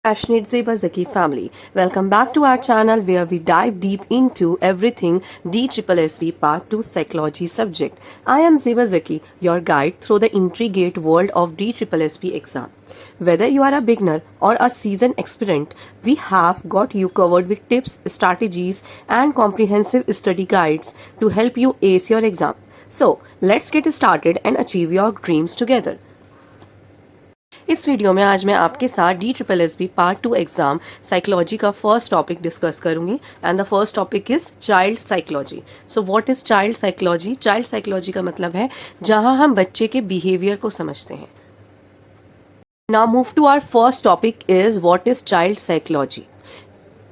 Passionate Zeba Zaki family. Welcome back to our channel where we dive deep into everything DSSSB Part 2 Psychology subject. I am Zeba Zaki, your guide through the intricate world of DSSSB exam. Whether you are a beginner or a seasoned aspirant, we have got you covered with tips, strategies, and comprehensive study guides to help you ace your exam. So, let's get started and achieve your dreams together. इस video में आज मैं आपके साथ DSSSB part 2 exam psychology का first topic discuss करूंगी and the first topic is child psychology. So what is child psychology? Child psychology का मतलब है जहां हम बच्चे के बिहेवियर को समझते हैं. Now move to our first topic is what is child psychology.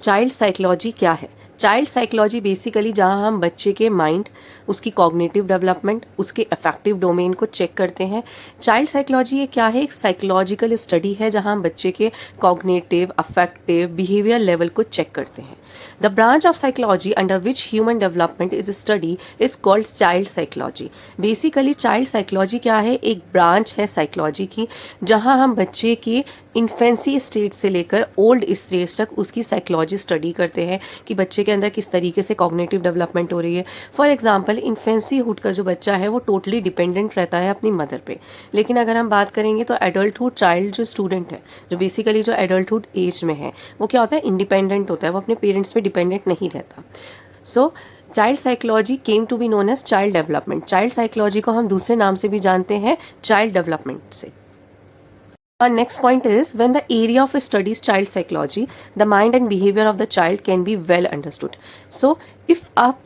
Child psychology क्या है? चाइल्ड साइकोलॉजी बेसिकली जहाँ हम बच्चे के माइंड, उसकी कॉग्निटिव डेवलपमेंट, उसके अफेक्टिव डोमेन को चेक करते हैं. चाइल्ड साइकोलॉजी ये क्या है? एक साइकोलॉजिकल स्टडी है जहाँ हम बच्चे के कॉग्निटिव, अफेक्टिव, बिहेवियर लेवल को चेक करते हैं. The branch of psychology under which human development is study is called child psychology. Basically child psychology क्या है? एक ब्रांच है साइकोलॉजी की जहाँ हम बच्चे की इन्फेंसी स्टेज से लेकर ओल्ड स्टेज तक उसकी साइकोलॉजी स्टडी करते हैं कि बच्चे के अंदर किस तरीके से कॉग्निटिव डेवलपमेंट हो रही है. फॉर एग्जांपल इन्फेंसी हुड का जो बच्चा है वो टोटली डिपेंडेंट रहता है अपनी मदर पे. लेकिन अगर हम बात करेंगे तो एडल्टहुड चाइल्ड जो स्टूडेंट है, जो बेसिकली जो एडल्टहुड एज में है, वो क्या होता है? इंडिपेंडेंट होता है, वो अपने पेरेंट्स पे डिपेंडेंट नहीं रहता. So child psychology came to be known as child development. Child psychology को हम दूसरे नाम से भी जानते हैं, चाइल्ड डेवलपमेंट से. Our next point is when the area of study is child psychology, the mind and behavior of the child can be well understood. So, if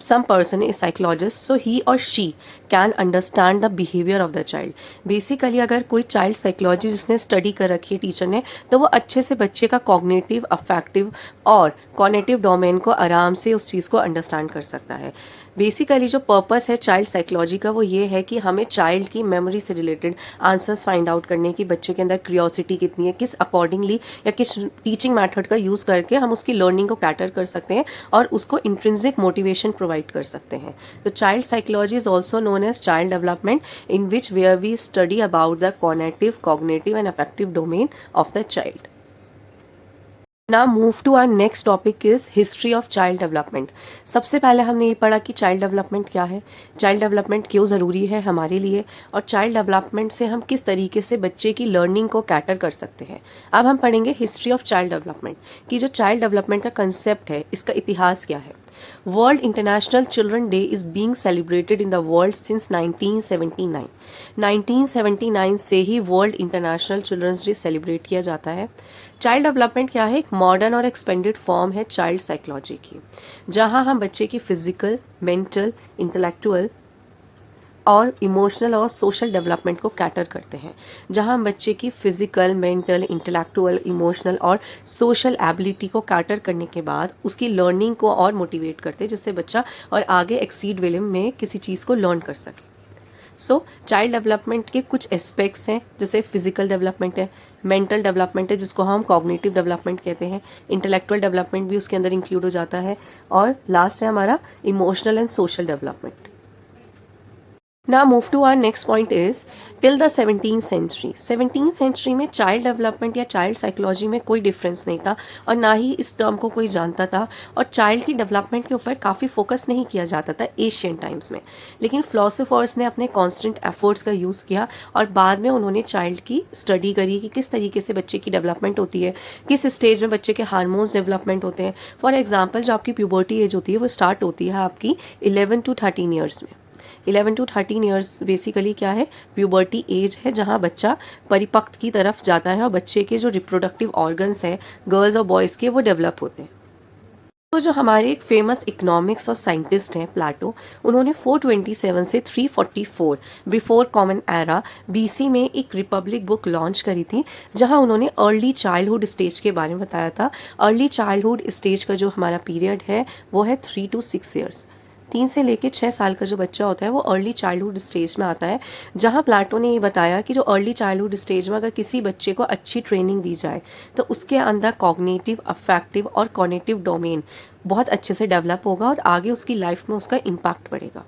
some person is psychologist, so he or she can understand the behavior of the child. Basically, अगर कोई child psychology जिसने study कर रखी है teacher ने, तो वो अच्छे से बच्चे का cognitive, affective और cognitive domain को आराम से उस चीज़ को understand कर सकता है. बेसिकली जो पर्पस है चाइल्ड साइकोलॉजी का वो ये है कि हमें चाइल्ड की मेमोरी से रिलेटेड आंसर्स फाइंड आउट करने की, बच्चे के अंदर क्यूरियोसिटी कितनी है, किस अकॉर्डिंगली या किस टीचिंग मेथड का यूज़ करके हम उसकी लर्निंग को कैटर कर सकते हैं और उसको इंट्रिंसिक मोटिवेशन प्रोवाइड कर सकते हैं. तो child psychology is also known as child development in which where we study about the cognitive and affective domain of the child. Now move to our next topic is history of child development. सबसे पहले हमने ये पढ़ा कि child development क्या है, child development क्यों ज़रूरी है हमारे लिए, और चाइल्ड डेवलपमेंट से हम किस तरीके से बच्चे की लर्निंग को कैटर कर सकते हैं. अब हम पढ़ेंगे हिस्ट्री ऑफ चाइल्ड डेवलपमेंट कि जो चाइल्ड डेवलपमेंट का कंसेप्ट है इसका इतिहास क्या है. World international children day is being celebrated in the world since 1979. 1979 से ही world international children's day celebrate किया जाता है. चाइल्ड डेवलपमेंट क्या है? एक मॉडर्न और एक्सपेंडेड फॉर्म है चाइल्ड साइकोलॉजी की, जहां हम बच्चे की फिजिकल, मेंटल, इंटेलेक्चुअल और इमोशनल और सोशल डेवलपमेंट को कैटर करते हैं. जहां हम बच्चे की फिजिकल, मेंटल, इंटेलेक्चुअल, इमोशनल और सोशल एबिलिटी को कैटर करने के बाद उसकी लर्निंग को और मोटिवेट करते हैं जिससे बच्चा और आगे एक्सीड विलिम में किसी चीज़ को लर्न कर सके. सो चाइल्ड डेवलपमेंट के कुछ एस्पेक्ट्स हैं, जैसे फिजिकल डेवलपमेंट है, मेंटल डेवलपमेंट है जिसको हम कॉग्निटिव डेवलपमेंट कहते हैं, इंटेलेक्चुअल डेवलपमेंट भी उसके अंदर इंक्लूड हो जाता है, और लास्ट है हमारा emotional and social development. Now move to our next point is till the 17th century. 17th century में चाइल्ड डेवलपमेंट या चाइल्ड साइकोलॉजी में कोई डिफरेंस नहीं था और ना ही इस टर्म को कोई जानता था, और चाइल्ड की डेवलपमेंट के ऊपर काफ़ी फोकस नहीं किया जाता था एशियन टाइम्स में. लेकिन फिलोसोफर्स ने अपने कॉन्स्टेंट एफर्ट्स का यूज़ किया और बाद में उन्होंने चाइल्ड की स्टडी करी कि किस तरीके से बच्चे की डेवलपमेंट होती है, किस स्टेज में बच्चे के हार्मोन्स डेवलपमेंट होते हैं. फॉर एग्जाम्पल जो आपकी प्यूबर्टी एज होती है वो स्टार्ट होती है आपकी 11 to 13 ईयर्स में. 11 to 13 ईयर्स बेसिकली क्या है? प्यूबर्टी एज है जहाँ बच्चा परिपक्व की तरफ जाता है और बच्चे के जो रिप्रोडक्टिव ऑर्गन्स हैं गर्ल्स और बॉयज़ के, वो डेवलप होते हैं. तो जो हमारे एक फेमस इकोनॉमिक्स और साइंटिस्ट हैं प्लेटो, उन्होंने 427 से 344 बिफोर कॉमन एरा BC में एक रिपब्लिक बुक लॉन्च करी थी जहां उन्होंने अर्ली चाइल्डहुड स्टेज के बारे में बताया था. अर्ली चाइल्डहुड स्टेज का जो हमारा पीरियड है वो है 3 to 6 ईयर्स. 3 से लेके 6 साल का जो बच्चा होता है वो अर्ली चाइल्डहुड स्टेज में आता है, जहाँ प्लेटो ने ये बताया कि जो अर्ली चाइल्डहुड स्टेज में अगर किसी बच्चे को अच्छी ट्रेनिंग दी जाए तो उसके अंदर कॉग्निटिव, अफेक्टिव और कॉग्निटिव डोमेन बहुत अच्छे से डेवलप होगा और आगे उसकी लाइफ में उसका इम्पैक्ट पड़ेगा.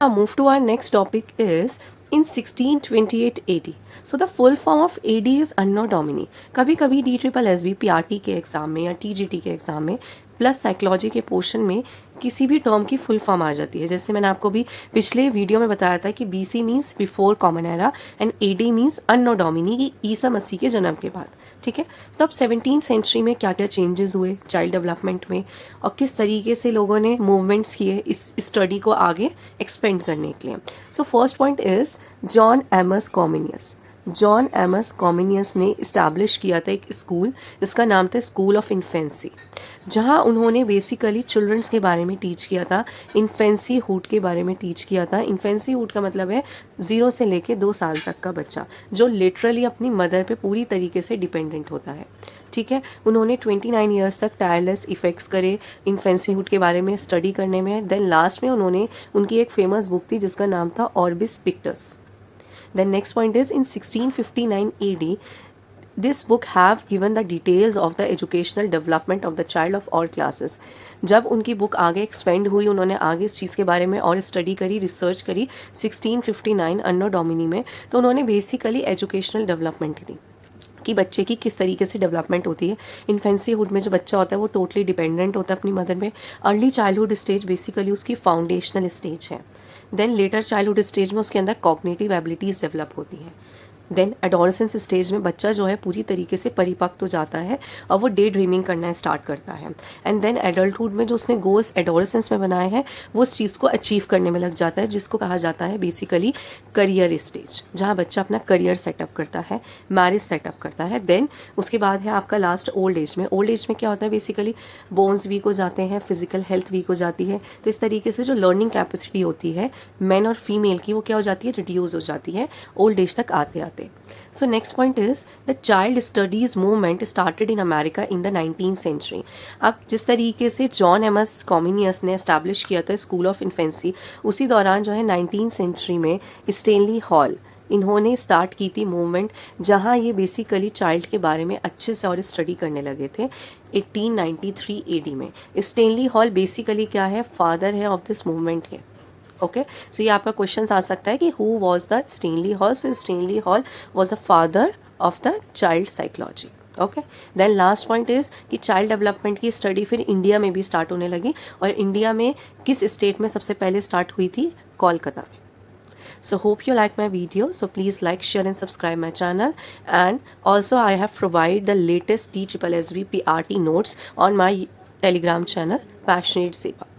Move to our next topic is in 1628 AD. So the full form of AD is Anno Domini. कभी कभी DSSB PRT के एग्ज़ाम में या TGT के एग्ज़ाम में प्लस साइकोलॉजी के पोर्शन में किसी भी टर्म की फुल फॉर्म आ जाती है। जैसे मैंने आपको भी पिछले वीडियो में बताया था कि BC means before common era and AD means anno domini, की ईसा मसीह के जन्म के बाद। ठीक है, तो अब 17th सेंचुरी में क्या क्या चेंजेस हुए चाइल्ड डेवलपमेंट में और किस तरीके से लोगों ने मूवमेंट्स किए इस स्टडी को आगे एक्सपेंड करने के लिए। So first point is John Amos Comenius. John Amos Comenius ने इस्टेब्लिश किया था एक स्कूल जिसका नाम था स्कूल ऑफ इन्फेंसी, जहाँ उन्होंने बेसिकली चिल्ड्रंस के बारे में टीच किया था, इन्फेंसी हुड के बारे में टीच किया था। इन्फेंसी हुड का मतलब है 0 से लेके 2 साल तक का बच्चा जो लिटरली अपनी मदर पे पूरी तरीके से डिपेंडेंट होता है। ठीक है, उन्होंने 29 ईयर्स तक टायरलेस इफ़ेक्ट्स करे इन्फेंसी हुड के बारे में स्टडी करने में। देन लास्ट में उन्होंने उनकी एक फेमस बुक थी जिसका नाम था ऑर्बिस pictus. Then next point is in 1659 AD, this book have given the details of the educational development of the child of all classes. जब उनकी बुक आगे एक्सपेंड हुई, उन्होंने आगे इस चीज़ के बारे में और स्टडी करी, रिसर्च करी 1659 अन्नो डोमिनी में, तो उन्होंने बेसिकली एजुकेशनल डेवलपमेंट दी कि बच्चे की किस तरीके से डेवलपमेंट होती है। इन्फेंसी हुड में जो बच्चा होता है वो टोटली डिपेंडेंट होता है अपनी मदर में। अर्ली चाइल्डहुड स्टेज बेसिकली उसकी फाउंडेशनल स्टेज है। देन लेटर चाइल्डहुड स्टेज में उसके अंदर कॉग्निटिव एबिलिटीज़ डेवलप होती हैं। देन एडोलेसेंस स्टेज में बच्चा जो है पूरी तरीके से परिपक्व हो जाता है और वो डे ड्रीमिंग करना स्टार्ट करता है। एंड देन एडल्टहुड में जो उसने गोल्स एडोलेसेंस में बनाए हैं वो उस चीज़ को अचीव करने में लग जाता है, जिसको कहा जाता है बेसिकली करियर स्टेज, जहाँ बच्चा अपना करियर सेटअप करता है, मैरिज सेटअप करता है। देन उसके बाद है आपका लास्ट ओल्ड एज में। ओल्ड एज में क्या होता है बेसिकली बोन्स वीक हो जाते हैं, फिजिकल हेल्थ वीक हो जाती है, तो इस तरीके से जो लर्निंग कैपेसिटी होती है मैन और फीमेल की वो क्या हो जाती है, रिड्यूस हो जाती है ओल्ड एज तक आते आते। So next point is the child studies movement started in America in the 19th century. अब जिस तरीके से जॉन एमस कॉमिनियस ने एस्टैब्लिश किया था स्कूल ऑफ इन्फेंसी, उसी दौरान जो है 19th सेंचुरी में स्टेनली हॉल इन्होंने स्टार्ट की थी मूवमेंट, जहाँ ये बेसिकली चाइल्ड के बारे में अच्छे से और स्टडी करने लगे थे 1893 AD में। स्टेनली हॉल बेसिकली क्या है, फादर है ऑफ दिस मूवमेंट है। ओके, सो ये आपका क्वेश्चन आ सकता है कि who was the Stanley Hall. So Stanley Hall was the father of the child psychology. Okay, then last point is कि चाइल्ड डेवलपमेंट की स्टडी फिर इंडिया में भी स्टार्ट होने लगी, और इंडिया में किस स्टेट में सबसे पहले स्टार्ट हुई थी, कोलकाता में। So hope you like my video. So please like, share and subscribe my channel. And also I have provided the latest DSSB PRT notes on my Telegram channel, Passionate Seva.